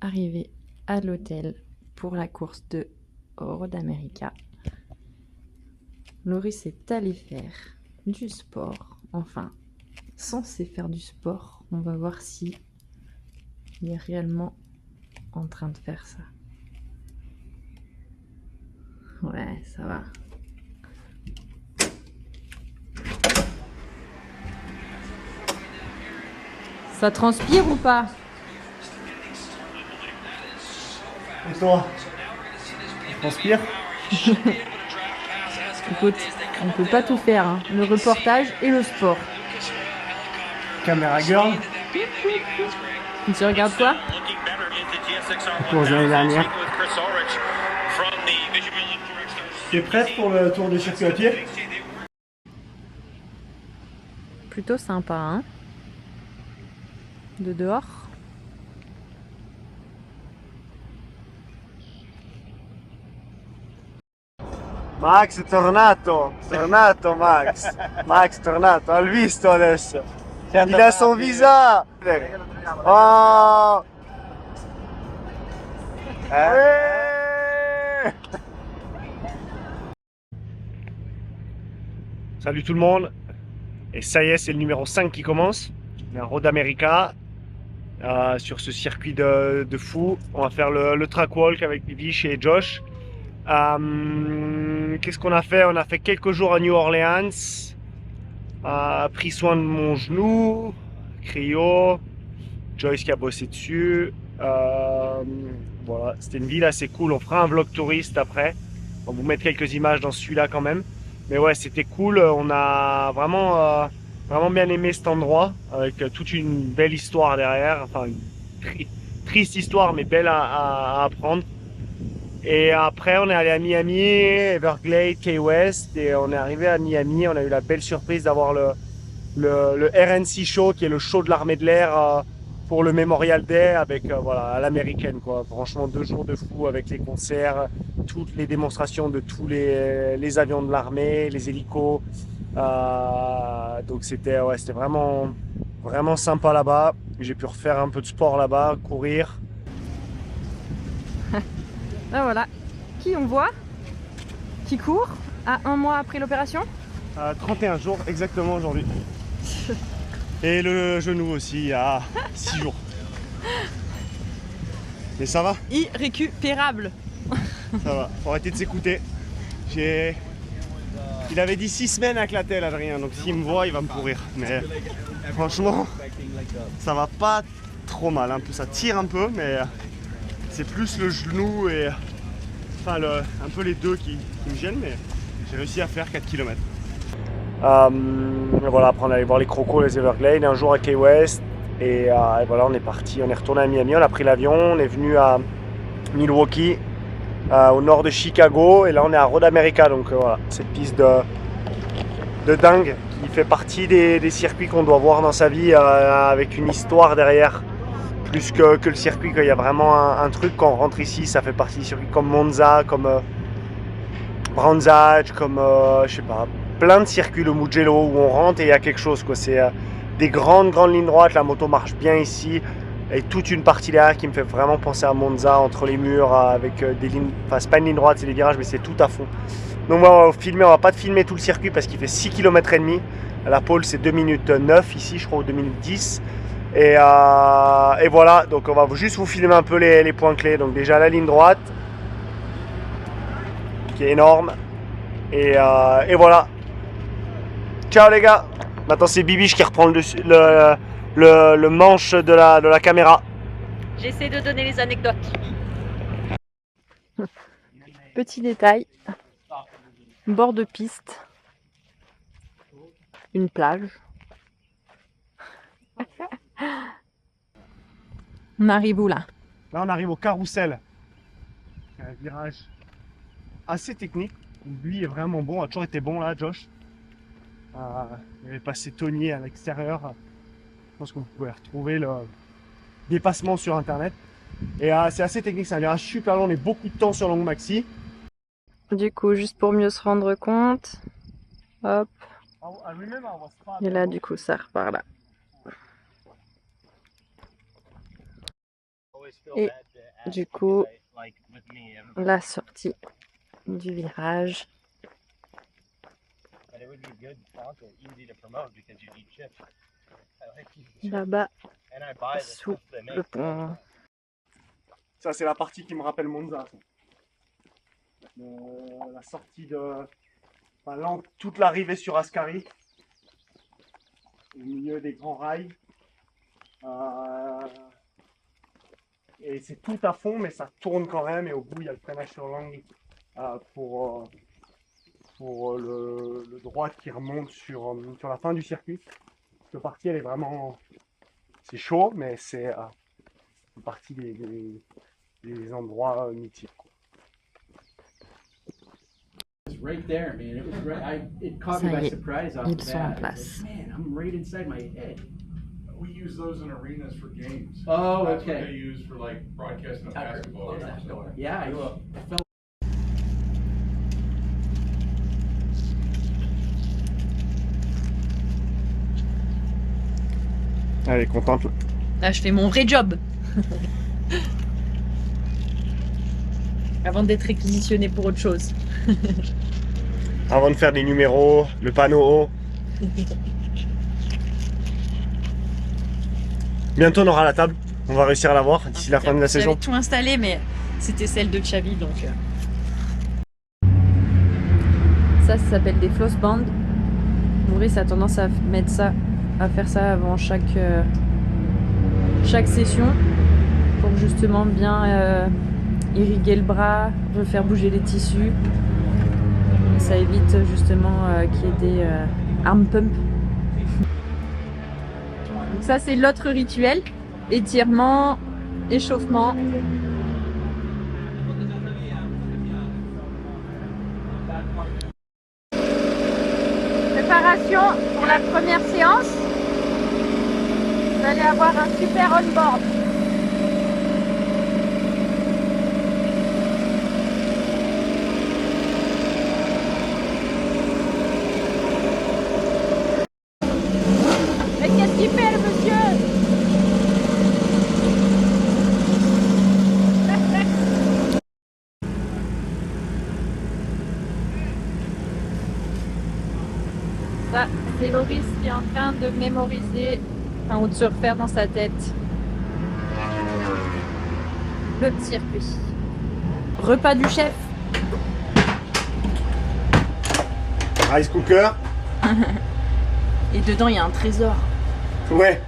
arrivés à l'hôtel pour la course de Road America. Loris est allé faire du sport, enfin censé faire du sport. On va voir si il est réellement en train de faire ça. Ouais, ça va. Ça transpire ou pas? Et toi? Tu transpires? Écoute, on peut pas tout faire, hein. Le reportage et le sport. Caméra girl. Tu regardes quoi? Course l'année dernière. Tu es prête pour le tour du circuit à pied? Plutôt sympa, hein? De dehors. Max è tornato! Tornato Max! Max è tornato, ha visto adesso! Il a son visa! Oh! Salut tout le monde! Et ça y est, c'est le numéro 5 qui commence. On est en Road America. Sur ce circuit de fou. On va faire le track walk avec Bibiche et Josh. Qu'est-ce qu'on a fait? On a fait quelques jours à New Orleans. Pris soin de mon genou. Cryo. Joyce qui a bossé dessus. Voilà, c'était une ville assez cool. On fera un vlog touriste après. On va vous mettre quelques images dans celui-là quand même. Mais ouais, c'était cool. On a vraiment bien aimé cet endroit avec toute une belle histoire derrière. Enfin, une triste histoire, mais belle à apprendre. Et après, on est allé à Miami, Everglades, Key West. Et on est arrivé à Miami. On a eu la belle surprise d'avoir le RNC Show, qui est le show de l'armée de l'air pour le Memorial Day, avec voilà, à l'américaine, quoi. Franchement, 2 jours de fou avec les concerts, toutes les démonstrations de tous les avions de l'armée, les hélicos. Donc c'était ouais, c'était vraiment sympa là-bas. J'ai pu refaire un peu de sport là-bas, courir. Ah voilà. Qui on voit? Qui court à 1 mois après l'opération? 31 jours exactement aujourd'hui. Et le genou aussi à 6 jours. Mais ça va? Irrécupérable. Ça va, faut arrêter de s'écouter. Il avait dit 6 semaines avec la telle, Adrien, donc s'il me voit, il va me courir. Mais franchement, ça va pas trop mal. Un peu, ça tire un peu, mais c'est plus le genou et enfin un peu les deux qui me gênent, mais j'ai réussi à faire 4 km. Voilà, après on allait voir les crocos, les Everglades, un jour à Key West. Et voilà, on est parti, on est retourné à Miami, on a pris l'avion, on est venu à Milwaukee. Au nord de Chicago, et là on est à Road America, donc voilà, cette piste de dingue qui fait partie des circuits qu'on doit voir dans sa vie, avec une histoire derrière, plus que le circuit, qu'il y a vraiment un truc. Quand on rentre ici, ça fait partie des circuits comme Monza, comme Brands Hatch, comme je sais pas, plein de circuits, le Mugello, où on rentre et il y a quelque chose, quoi. C'est des grandes lignes droites, la moto marche bien ici. Et toute une partie derrière qui me fait vraiment penser à Monza, entre les murs, avec des lignes, enfin c'est pas une ligne droite, c'est des virages, mais c'est tout à fond. Donc on va pas filmer tout le circuit parce qu'il fait 6 km et demi. La pole c'est 2 minutes 9 ici, je crois, ou 2 minutes 10. Et voilà, donc on va juste vous filmer un peu les points clés. Donc déjà la ligne droite, qui est énorme. Et voilà. Ciao les gars. Maintenant c'est Bibiche qui reprend le manche de la caméra. J'essaie de donner les anecdotes. Petit détail, bord de piste, une plage. On arrive où là? Là on arrive au carrousel. Un virage assez technique. Lui est vraiment bon, a toujours été bon là, Josh. Il avait passé Tony à l'extérieur. Je pense que vous pouvez retrouver le dépassement sur internet. Et c'est assez technique, c'est un virage super long, on est beaucoup de temps sur long maxi. Du coup, juste pour mieux se rendre compte, hop, et là du coup ça repart là. Et du coup, la sortie du virage. Là-bas, sous le pont. Ça, c'est la partie qui me rappelle Monza. La sortie de... Enfin, toute l'arrivée sur Ascari. Au milieu des grands rails. Et c'est tout à fond, mais ça tourne quand même. Et au bout, il y a le freinage sur l'angle pour le droit qui remonte sur la fin du circuit. Cette partie, elle est vraiment... C'est chaud, mais c'est une partie des endroits mythiques. Right there, man. It was right. It caught me by surprise off the bat. Man, I'm right inside my head. We use those in arenas for games. Oh, That's okay. what they use for like broadcasting a basketball game. So. Yeah, I felt. Elle est contente. Là, je fais mon vrai job. Avant d'être réquisitionné pour autre chose. Avant de faire des numéros, le panneau haut. Bientôt on aura la table. On va réussir à l'avoir d'ici la fin de la saison. J'avais tout installé, mais c'était celle de Xavi, donc. Ça s'appelle des floss bands. Maurice a tendance à mettre ça, à faire ça avant chaque session pour justement bien irriguer le bras, refaire bouger les tissus. Et ça évite justement qu'il y ait des arm pump. Donc ça c'est l'autre rituel, étirement, échauffement. Préparation pour la première séance. Vous allez avoir un super on-board. Mais qu'est-ce qu'il fait le monsieur? Ça, c'est Loris qui est en train de mémoriser, enfin, ou de se refaire dans sa tête le circuit. Repas du chef. Rice cooker. Et dedans, il y a un trésor. Ouais.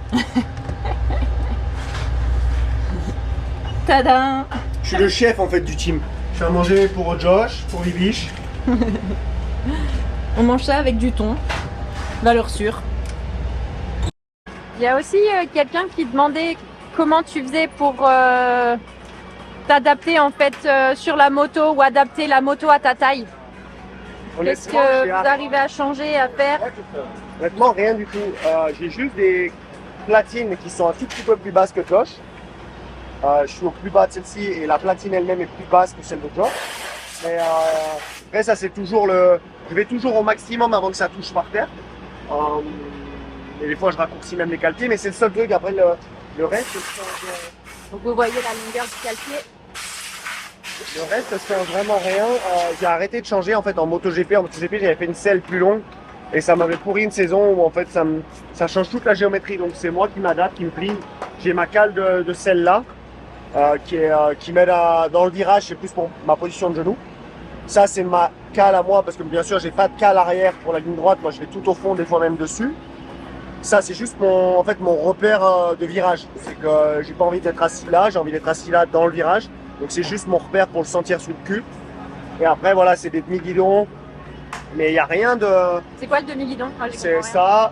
Tadam! Je suis le chef en fait du team. Je fais à manger pour Josh, pour Ibish. On mange ça avec du thon. Valeur sûre. Il y a aussi quelqu'un qui demandait comment tu faisais pour t'adapter en fait sur la moto ou adapter la moto à ta taille. Qu'est-ce que vous arrivez à changer, à faire? Honnêtement, rien du tout. J'ai juste des platines qui sont un tout petit peu plus basses que Josh. Je suis au plus bas de celle-ci et la platine elle-même est plus basse que celle de Josh. Mais après, ça c'est toujours le... Je vais toujours au maximum avant que ça touche par terre. Et des fois, je raccourcis même les calpiers, mais c'est le seul truc. Après, le reste... Donc vous voyez la longueur du calpier. Le reste, ça se fait vraiment rien. J'ai arrêté de changer en fait en MotoGP. En MotoGP, j'avais fait une selle plus longue et ça m'avait pourri une saison où en fait ça change toute la géométrie. Donc c'est moi qui m'adapte, qui me plie. J'ai ma cale de selle là qui m'aide dans le virage. C'est plus pour ma position de genou. Ça c'est ma cale à moi parce que bien sûr j'ai pas de cale arrière pour la ligne droite. Moi je vais tout au fond, des fois même dessus. Ça c'est juste mon repère de virage. C'est que j'ai pas envie d'être assis là, j'ai envie d'être assis là dans le virage. Donc c'est juste mon repère pour le sentir sous le cul. Et après voilà, c'est des demi-guidons. Mais il n'y a rien de... C'est quoi le demi-guidon? C'est ça.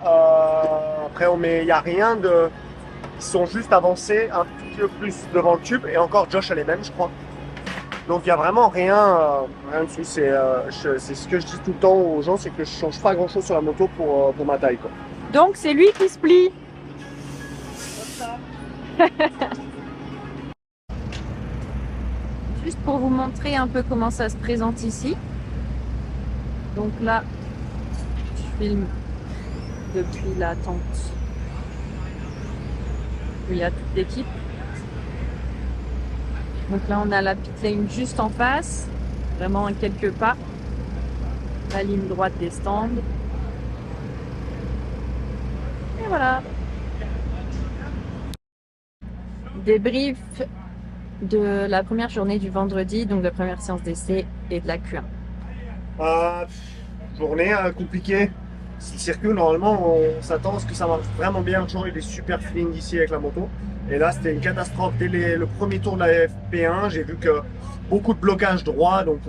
Après il n'y a rien de... Ils sont juste avancés un petit peu plus devant le tube. Et encore Josh a les mêmes je crois. Donc il n'y a vraiment rien dessus. C'est ce que je dis tout le temps aux gens, c'est que je change pas grand chose sur la moto pour ma taille, quoi. Donc c'est lui qui se plie. Juste pour vous montrer un peu comment ça se présente ici. Donc là, je filme depuis la tente où il y a toute l'équipe. Donc là, on a la pit lane juste en face, vraiment à quelques pas. La ligne droite des stands. Et voilà. Débrief de la première journée du vendredi, donc de la première séance d'essai et de la Q1. Journée compliquée. Si le circuit, normalement, on s'attend à ce que ça marche vraiment bien. Toujours eu des super feelings ici avec la moto. Et là, c'était une catastrophe. Dès le premier tour de la FP1, j'ai vu que beaucoup de blocages droit, donc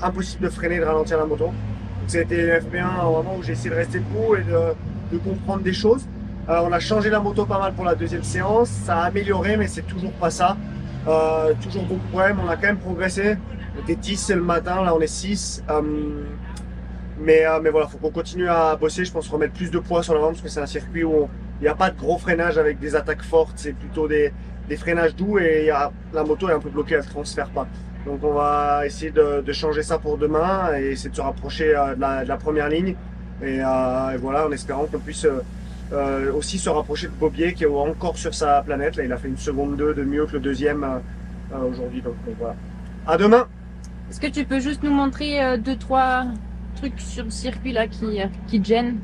impossible de freiner, de ralentir la moto. C'était FP1 vraiment où j'ai essayé de rester debout et de comprendre des choses. On a changé la moto pas mal pour la deuxième séance. Ça a amélioré, mais c'est toujours pas ça. Toujours beaucoup de problèmes. On a quand même progressé. On était 10 le matin, là on est 6. Mais voilà, il faut qu'on continue à bosser. Je pense remettre plus de poids sur l'avant parce que c'est un circuit où il n'y a pas de gros freinage avec des attaques fortes. C'est plutôt des freinages doux et la moto est un peu bloquée, elle ne transfère pas. Donc on va essayer de changer ça pour demain et essayer de se rapprocher de la première ligne. Et voilà, en espérant qu'on puisse aussi se rapprocher de Bobier qui est encore sur sa planète. Là, il a fait une seconde 2 de mieux que le deuxième aujourd'hui. Donc voilà. À demain! Est-ce que tu peux juste nous montrer 2-3 trucs sur le circuit là qui gênent?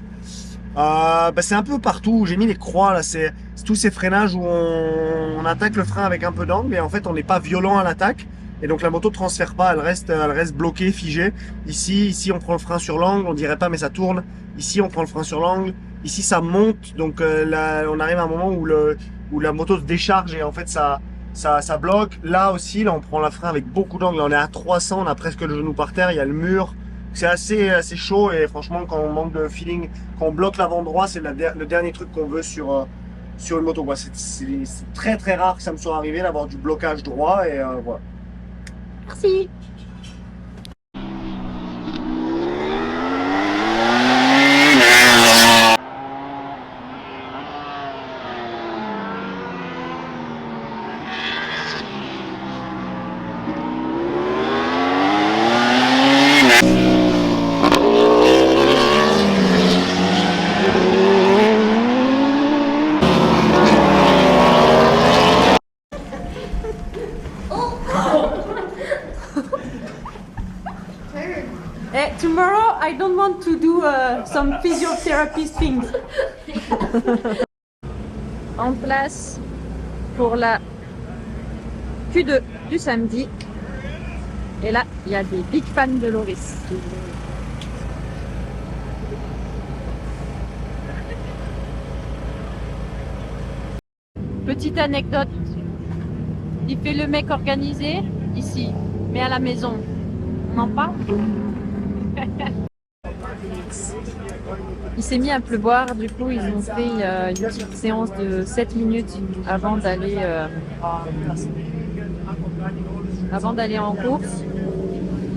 C'est un peu partout. J'ai mis les croix là. C'est tous ces freinages où on attaque le frein avec un peu d'angle, mais en fait on n'est pas violent à l'attaque. Et donc la moto ne transfère pas, elle reste bloquée, figée. Ici on prend le frein sur l'angle, on dirait pas mais ça tourne. Ici on prend le frein sur l'angle. Ici ça monte, donc là on arrive à un moment où la moto se décharge et en fait ça bloque. Là aussi, là on prend le frein avec beaucoup d'angle. On est à 300, on a presque le genou par terre, il y a le mur. C'est assez chaud et franchement quand on manque de feeling, quand on bloque l'avant droit, c'est le dernier truc qu'on veut sur une moto. C'est très très rare que ça me soit arrivé d'avoir du blocage droit et voilà. Merci. Tomorrow I don't want to do some physiotherapy things. En place pour la Q2 du samedi. Et là, il y a des big fans de Loris. Petite anecdote. Il fait le mec organisé ici, mais à la maison. On en parle? Il s'est mis à pleuvoir, du coup ils ont fait une petite séance de 7 minutes avant d'aller en course.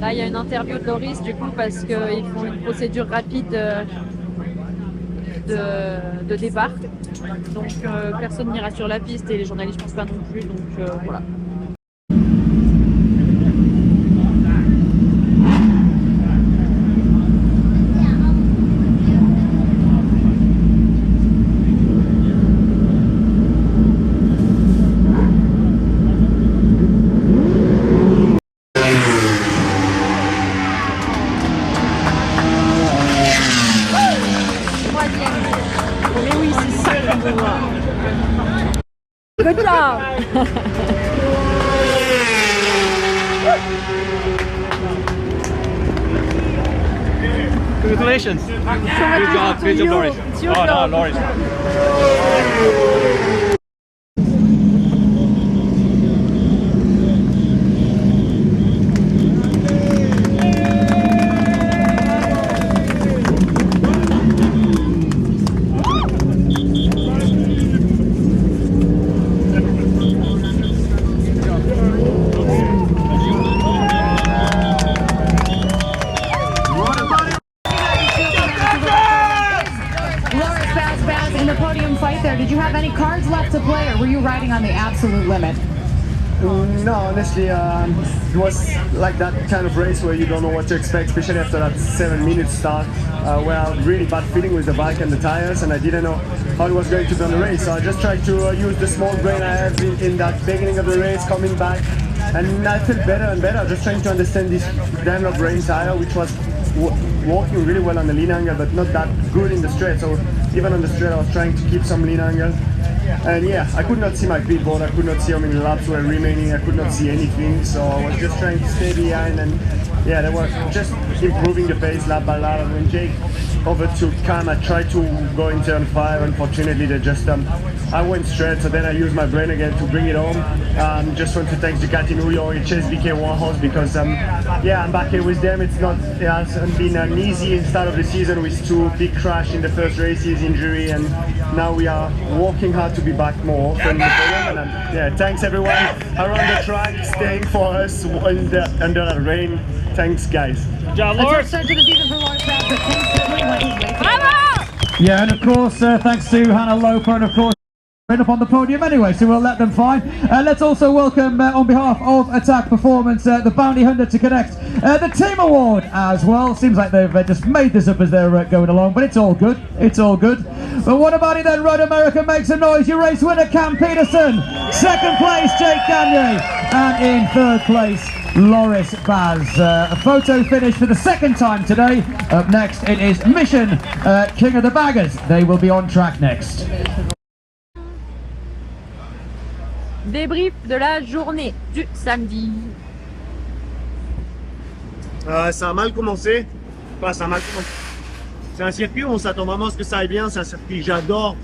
Là il y a une interview de Loris du coup parce qu'ils font une procédure rapide de départ. Donc personne n'ira sur la piste et les journalistes je pense pas non plus, donc voilà. Good job! Congratulations! Good job, Loris. Oh no, Loris. Did you have any cards left to play, or were you riding on the absolute limit? No, honestly, it was like that kind of race where you don't know what to expect, especially after that 7-minute start, where I had really bad feeling with the bike and the tires, and I didn't know how it was going to be on the race. So I just tried to use the small brain I have in that beginning of the race, coming back, and I feel better and better just trying to understand this Daimler Brain tire, which was working really well on the lean angle but not that good in the straight. So even on the straight I was trying to keep some lean angle. And yeah, I could not see my pit board, I could not see how many laps were remaining, I could not see anything, so I was just trying to stay behind, and yeah, they were just improving the pace lap by lap. And when Jake overtook Cam, I tried to go in turn 5, unfortunately they just, I went straight, so then I used my brain again to bring it home. Just want to thank Ducati New York and Chase BK Warhorse because yeah, I'm back here with them. It hasn't been an easy start of the season with 2 big crash in the first races, injury, and now we are working hard to be back more often in the program. And yeah, thanks everyone around the track staying for us under that rain. Thanks guys. Good job, That's our Lawrence. start to the season for Lawrence Bass, but thanks to everyone who's waiting. Yeah, and of course, thanks to Hannah Loper, and of course, up on the podium anyway, so we'll let them find. Let's also welcome, on behalf of Attack Performance, the Bounty Hunter to Connect, the Team Award as well. Seems like they've just made this up as they're going along, but it's all good. It's all good. But what about it then? Road America makes some noise. Your race winner, Cam Peterson. Second place, Jake Gagne. And in third place, Loris Baz. A photo finish for the second time today. Up next, it is Mission King of the Baggers. They will be on track next. Débrief de la journée du samedi. Ça a mal commencé. Enfin, ça a mal commencé. C'est un circuit où on s'attend vraiment à ce que ça aille bien. C'est un circuit que j'adore.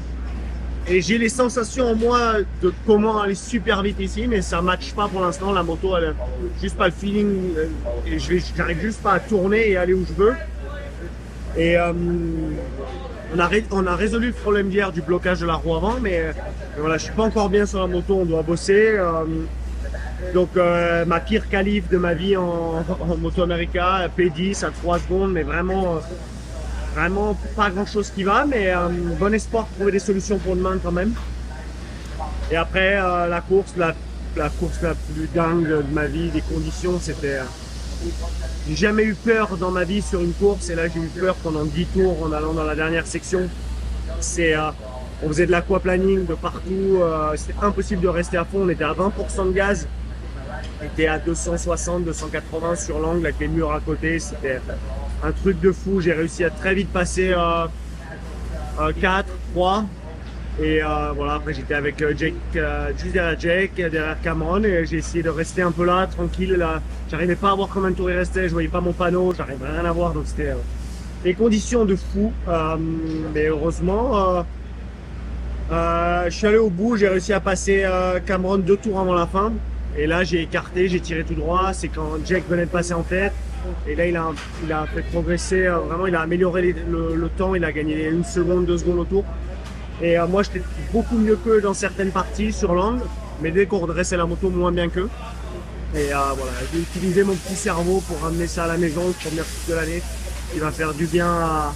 Et j'ai les sensations en moi de comment aller super vite ici, mais ça ne matche pas pour l'instant. La moto, elle a juste pas le feeling. Et j'arrive juste pas à tourner et aller où je veux. Et on a résolu le problème d'hier du blocage de la roue avant, mais voilà, je suis pas encore bien sur la moto, on doit bosser. Donc ma pire qualif de ma vie en Moto America, P10 à 3 secondes, mais vraiment pas grand chose qui va, mais bon espoir de trouver des solutions pour demain quand même. Et après la course la plus dingue de ma vie, des conditions, c'était... J'ai jamais eu peur dans ma vie sur une course, et là j'ai eu peur pendant 10 tours en allant dans la dernière section. On faisait de l'aquaplaning de partout, c'était impossible de rester à fond, on était à 20% de gaz, on était à 260, 280 sur l'angle avec les murs à côté, c'était un truc de fou. J'ai réussi à très vite passer 4, 3. Et voilà, après j'étais avec Jake, juste derrière Jake, derrière Cameron, et j'ai essayé de rester un peu là, tranquille. Là, j'arrivais pas à voir combien de tours il restait, je voyais pas mon panneau, j'arrivais rien à voir, donc c'était des conditions de fou. Mais heureusement, je suis allé au bout, j'ai réussi à passer Cameron 2 tours avant la fin. Et là j'ai écarté, j'ai tiré tout droit, c'est quand Jake venait de passer en tête. Et là il a fait progresser, vraiment il a amélioré le temps, il a gagné 1 seconde, 2 secondes au tour. Et moi j'étais beaucoup mieux qu'eux dans certaines parties sur l'angle, mais dès qu'on redressait la moto, moins bien qu'eux. Et voilà, j'ai utilisé mon petit cerveau pour ramener ça à la maison, première course de l'année, qui va faire du bien à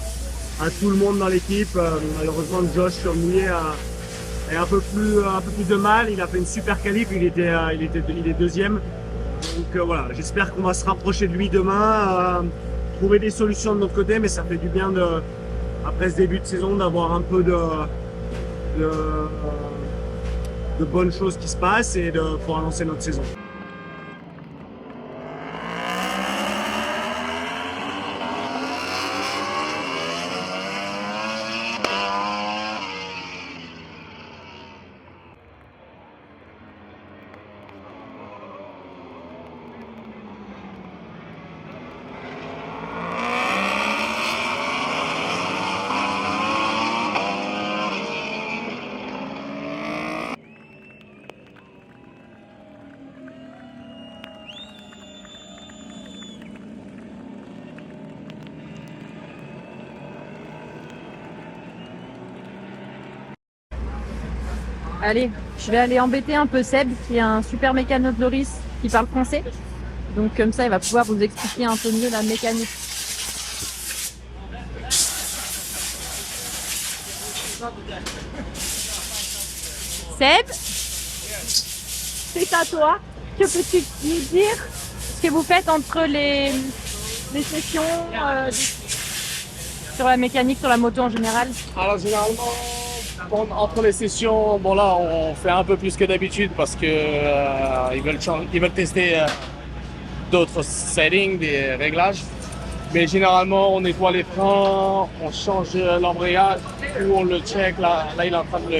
tout le monde dans l'équipe. Malheureusement Josh sur le mouillé a un peu plus de mal, il a fait une super qualif, il est deuxième. Donc voilà, j'espère qu'on va se rapprocher de lui demain, trouver des solutions de notre côté, mais ça fait du bien après ce début de saison d'avoir un peu de bonnes choses qui se passent et de pouvoir lancer notre saison. Allez, je vais aller embêter un peu Seb, qui est un super mécano de Loris, qui parle français. Donc comme ça, il va pouvoir vous expliquer un peu mieux la mécanique. Seb, c'est à toi. Que peux-tu nous dire ce que vous faites entre les sessions sur la mécanique, sur la moto en général? Alors généralement, Entre les sessions, bon là, on fait un peu plus que d'habitude parce que ils veulent tester d'autres settings, des réglages. Mais généralement, on nettoie les freins, on change l'embrayage ou on le check. Là, il est en train de le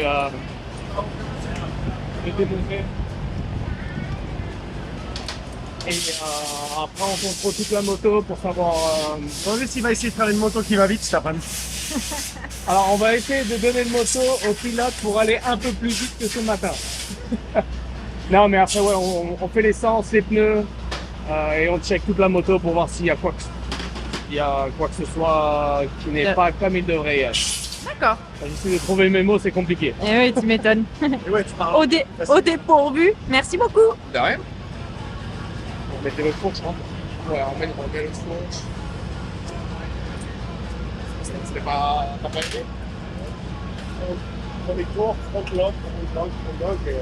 démonter. Et après, on contrôle toute la moto pour savoir. On va voir s'il va essayer de faire une moto qui va vite cet après-midi. Alors, on va essayer de donner le moto au pilote pour aller un peu plus vite que ce matin. Non, mais après, ouais, on fait l'essence, les pneus et on check toute la moto pour voir s'il y a quoi que ce soit qui n'est pas comme il devrait être. D'accord. J'essaie de trouver mes mots, c'est compliqué. Et oui, tu m'étonnes. Et ouais, tu parles. Au dépourvu. Merci beaucoup. De rien. On mettait le fourche, hein. Ouais, on met le fourche. C'était pas été. Premier tour, front lock, et...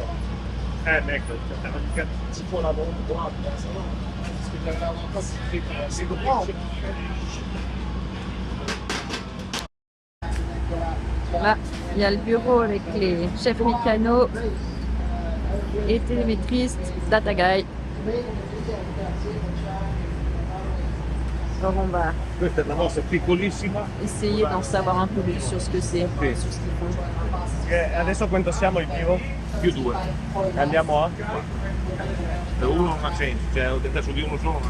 mec, t'as un petit point là-bas, on voit après ça va. Parce que t'as l'air c'est droit. Là, il y a le bureau avec les chefs mécanos et télémétristes, data guy. Alors on va essayer d'en savoir un peu plus sur ce que c'est, sur ce qu'ils font. Adesso quanto siamo il vivo? Più 2. Andiamo a? Uno non ha senso, cioè ho tentato di uno solo.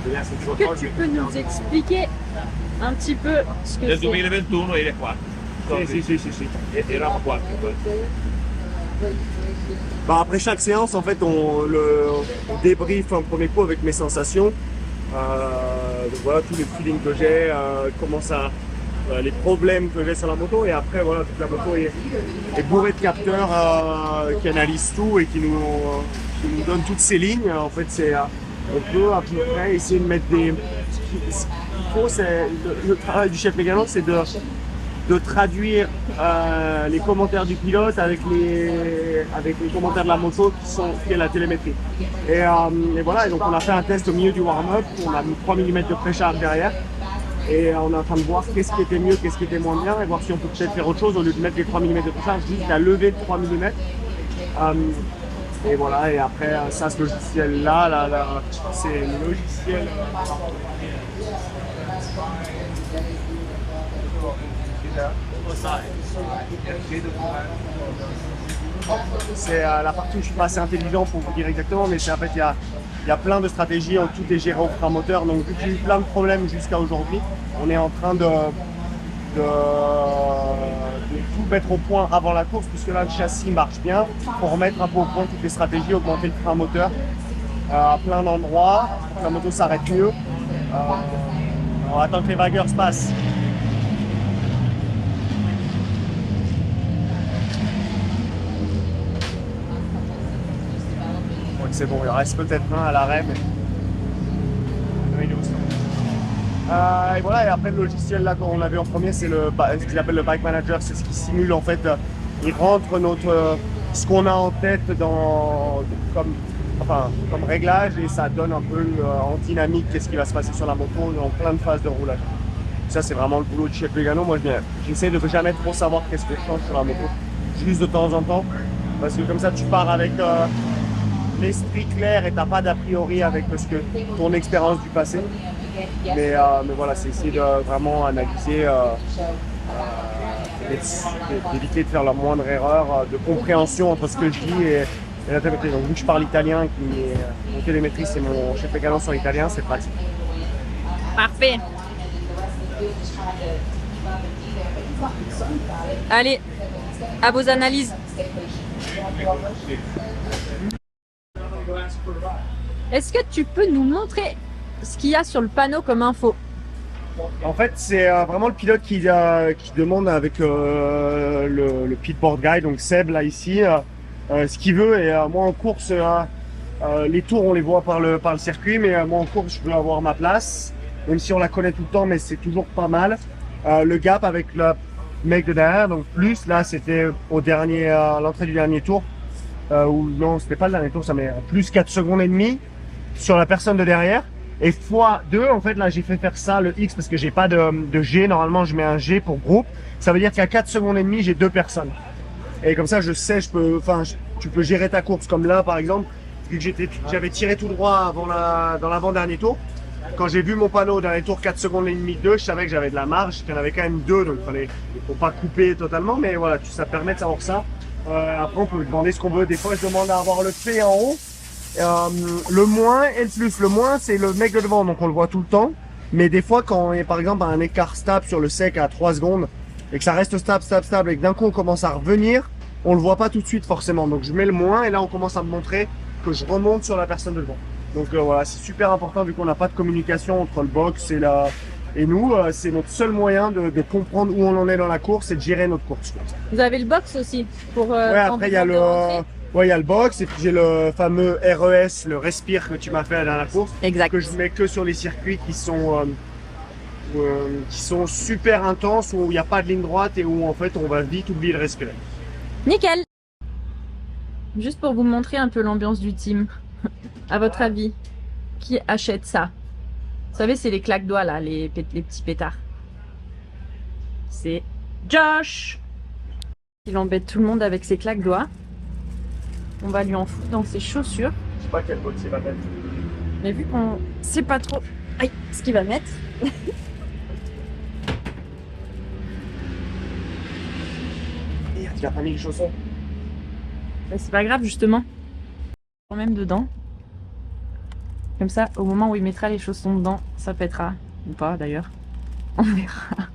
Vediamo se ti Est-ce que tu peux nous expliquer un petit peu ce que Nel c'est? 2021 eri 4. Sì. Eravamo 4. Bah, après chaque séance, en fait, on débrief un premier coup avec mes sensations. Donc voilà, tous les feelings que j'ai, comment ça, les problèmes que j'ai sur la moto. Et après, voilà, toute la moto est bourrée de capteurs qui analysent tout et qui nous donnent toutes ces lignes. En fait, on peut à peu près essayer de mettre des... Ce qu'il faut, c'est le travail du chef mécano, c'est de traduire les commentaires du pilote avec les commentaires de la moto qui est la télémétrie. Et voilà, et donc on a fait un test au milieu du warm-up, on a mis 3 mm de précharge derrière et on est en train de voir qu'est-ce qui était mieux, qu'est-ce qui était moins bien et voir si on peut peut-être faire autre chose au lieu de mettre les 3 mm de précharge, juste la levée de 3 mm. Et voilà, et après ça, ce logiciel-là, c'est le logiciel... C'est la partie où je suis pas assez intelligent pour vous dire exactement, mais c'est en fait il y a plein de stratégies, tout est géré au frein moteur, donc vu que j'ai eu plein de problèmes jusqu'à aujourd'hui, on est en train de tout mettre au point avant la course, puisque là le châssis marche bien, pour remettre un peu au point toutes les stratégies, augmenter le frein moteur à plein d'endroits, pour que la moto s'arrête mieux. On attend que les vagueurs se passent. C'est bon, il reste peut-être un à l'arrêt, mais et voilà, et après le logiciel là qu'on avait en premier, c'est ce qu'ils appellent le Bike Manager, c'est ce qui simule en fait, il rentre ce qu'on a en tête comme réglage et ça donne un peu en dynamique qu'est-ce qui va se passer sur la moto dans plein de phases de roulage. Ça c'est vraiment le boulot de chef mécano. Moi j'essaie de jamais trop savoir qu'est-ce que je change sur la moto, juste de temps en temps, parce que comme ça tu pars avec l'esprit clair et t'as pas d'a priori avec ton expérience du passé. Mais voilà, c'est essayer de vraiment analyser, d'éviter de faire la moindre erreur de compréhension entre ce que je dis et la télémétrie. Donc vu que je parle italien, mon télémétriste et mon chef mécano sont italiens, c'est pratique. Parfait. Allez, à vos analyses. Est-ce que tu peux nous montrer ce qu'il y a sur le panneau comme info? En fait, c'est vraiment le pilote qui demande avec le pitboard guy, donc Seb là ici, ce qu'il veut. Et moi en course, les tours on les voit par le circuit, mais moi en course je veux avoir ma place, même si on la connaît tout le temps, mais c'est toujours pas mal. Le gap avec le mec de derrière, donc plus là c'était à l'entrée du dernier tour, ou non c'était pas le dernier tour, ça met plus 4 secondes et demie sur la personne de derrière. Et x2, en fait, là, j'ai fait faire ça, le X, parce que j'ai pas de G. Normalement, je mets un G pour groupe. Ça veut dire qu'à 4 secondes et demie, j'ai 2 personnes. Et comme ça, je sais, tu peux gérer ta course. Comme là, par exemple, vu que j'avais tiré tout droit dans l'avant-dernier tour. Quand j'ai vu mon panneau au dernier tour 4 secondes et demie 2, je savais que j'avais de la marge, qu'il y en avait quand même 2, donc faut pas couper totalement, mais voilà, ça permet de savoir ça. Après, on peut demander ce qu'on veut. Des fois, je demande à avoir le P en haut, le moins et le plus. Le moins, c'est le mec de devant, donc on le voit tout le temps. Mais des fois, quand il y a par exemple un écart stable sur le sec à 3 secondes, et que ça reste stable, et que d'un coup on commence à revenir, on le voit pas tout de suite forcément. Donc je mets le moins, et là on commence à me montrer que je remonte sur la personne de devant. Donc voilà, c'est super important vu qu'on n'a pas de communication entre le box et nous. C'est notre seul moyen de comprendre où on en est dans la course et de gérer notre course. Vous avez le box aussi pour. Ouais, après il y a le box et puis j'ai le fameux RES, le respire que tu m'as fait à la dernière course. Exact. Que je mets que sur les circuits qui sont super intenses, où il n'y a pas de ligne droite et où en fait on va vite oublier de respirer. Nickel. Juste pour vous montrer un peu l'ambiance du team. À votre avis, qui achète ça? Vous savez, c'est les claques-doigts là, les petits pétards. C'est Josh. Il embête tout le monde avec ses claques-doigts. On va lui en foutre dans ses chaussures. Je sais pas quel box il va mettre. Mais vu qu'on sait pas trop ce qu'il va mettre. Il a pas mis les chaussons. C'est pas grave justement. Quand même dedans. Comme ça, au moment où il mettra les chaussons dedans, ça pètera. Ou pas d'ailleurs. On verra.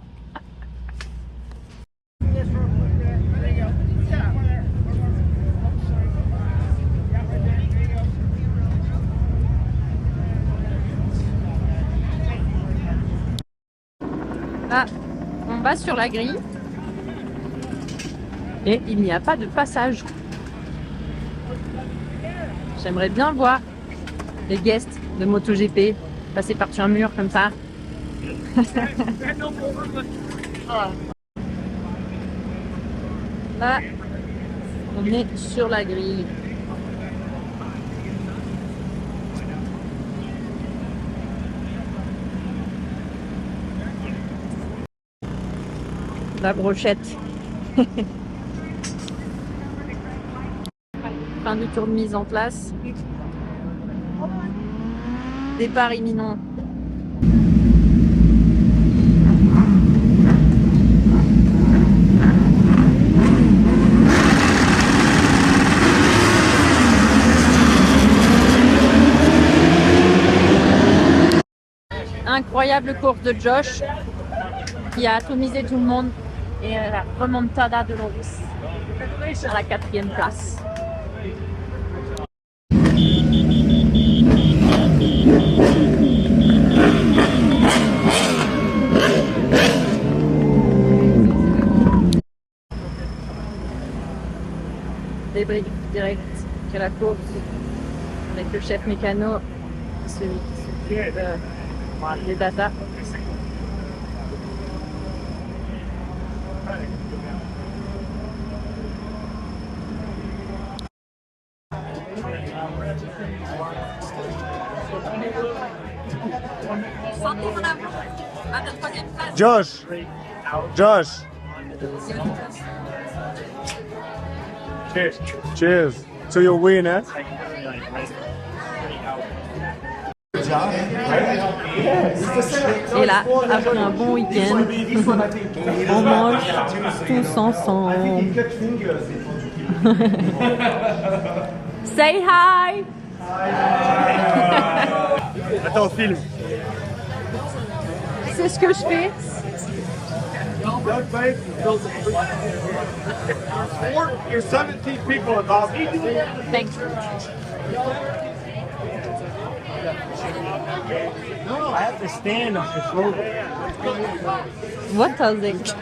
Là, on va sur la grille. Et il n'y a pas de passage. J'aimerais bien voir les guests de MotoGP passer par-dessus un mur comme ça. Là, on est sur la grille. La brochette. Fin du tour de mise en place. Départ imminent. Incroyable course de Josh qui a atomisé tout le monde et la remontada de Loris à la 4e place. Débrief direct que la course avec le chef mécano, celui qui s'occupe des data. Josh. Cheers. Cheers. So you'll win, eh? Et là, après un bon week-end, on mange tous ensemble. Say hi! Attends, film. C'est ce que je fais. You're 17 people involved. Thanks. No, I have to stand on the shoulder. What does it?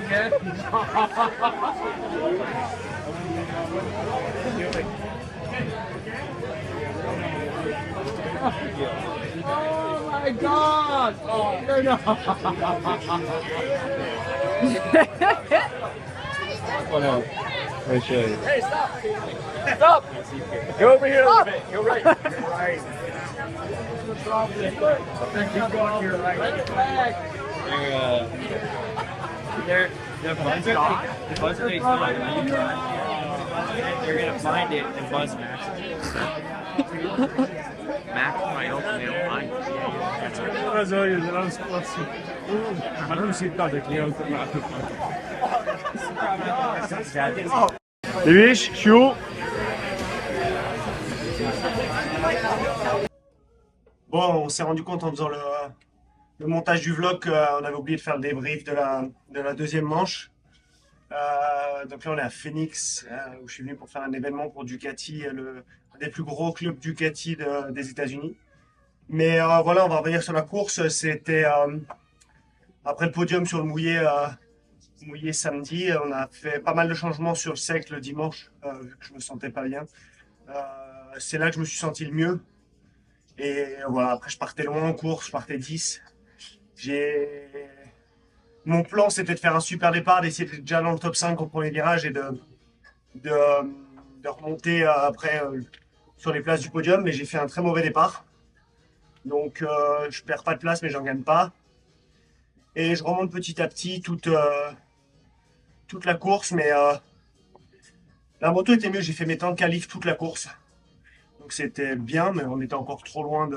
Oh my God! Oh no! Oh no. Let me show you. Hey, stop! Stop! Go over here a little bit. Go right. Right. They're the buzz rate's not really you're gonna find it and buzz Max. Max might ultimately find it. Les biches, je suis où? Bon, on s'est rendu compte en faisant le montage du vlog qu'on avait oublié de faire le débrief de la deuxième manche. Donc là, on est à Phoenix, où je suis venu pour faire un événement pour Ducati, un des plus gros clubs Ducati des États-Unis. Mais voilà, on va revenir sur la course. C'était après le podium sur le mouillé samedi. On a fait pas mal de changements sur le sec le dimanche, vu que je me sentais pas bien. C'est là que je me suis senti le mieux. Et voilà, après je partais loin en course, je partais 10. Mon plan c'était de faire un super départ, d'essayer d'être déjà dans le top 5 au premier virage et de remonter après sur les places du podium, mais j'ai fait un très mauvais départ. Donc je perds pas de place mais j'en gagne pas. Et je remonte petit à petit toute la course, mais la moto était mieux, j'ai fait mes temps de qualif toute la course. Donc c'était bien, mais on était encore trop loin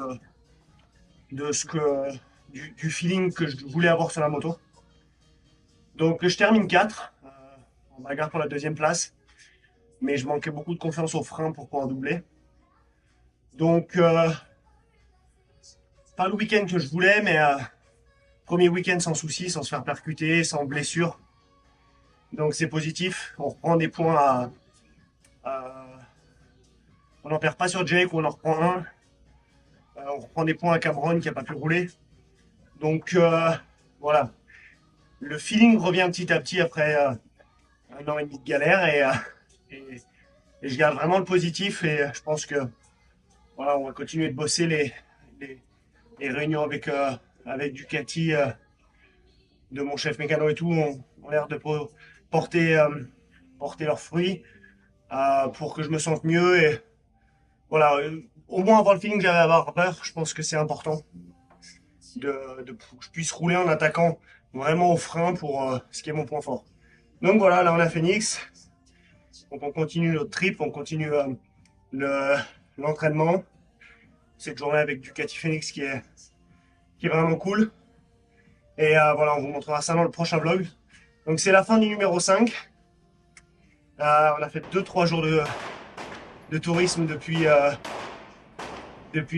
du feeling que je voulais avoir sur la moto. Donc je termine 4, en bagarre pour la deuxième place, mais je manquais beaucoup de confiance au frein pour pouvoir doubler. Donc pas le week-end que je voulais, mais premier week-end sans souci, sans se faire percuter, sans blessure. Donc c'est positif, on reprend des points on n'en perd pas sur Jake, on en reprend un. On reprend des points à Cameron qui n'a pas pu rouler. Donc voilà. Le feeling revient petit à petit après 1 an et demi de galère et je garde vraiment le positif et je pense que voilà, on va continuer de bosser les réunions avec Ducati de mon chef mécano et tout ont l'air de porter leurs fruits pour que je me sente mieux et voilà, au moins avoir le feeling que j'avais à avoir peur, je pense que c'est important que je puisse rouler en attaquant vraiment au frein pour ce qui est mon point fort. Donc voilà, là on est à Phoenix, donc on continue notre trip, on continue l'entraînement. Cette journée avec Ducati Phoenix qui est vraiment cool. Et voilà, on vous montrera ça dans le prochain vlog. Donc c'est la fin du numéro 5. On a fait 2-3 jours de tourisme depuis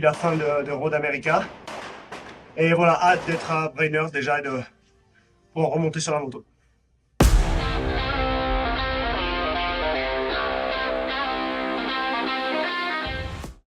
la fin de Road America. Et voilà, hâte d'être à Brainerd déjà et de pouvoir remonter sur la moto.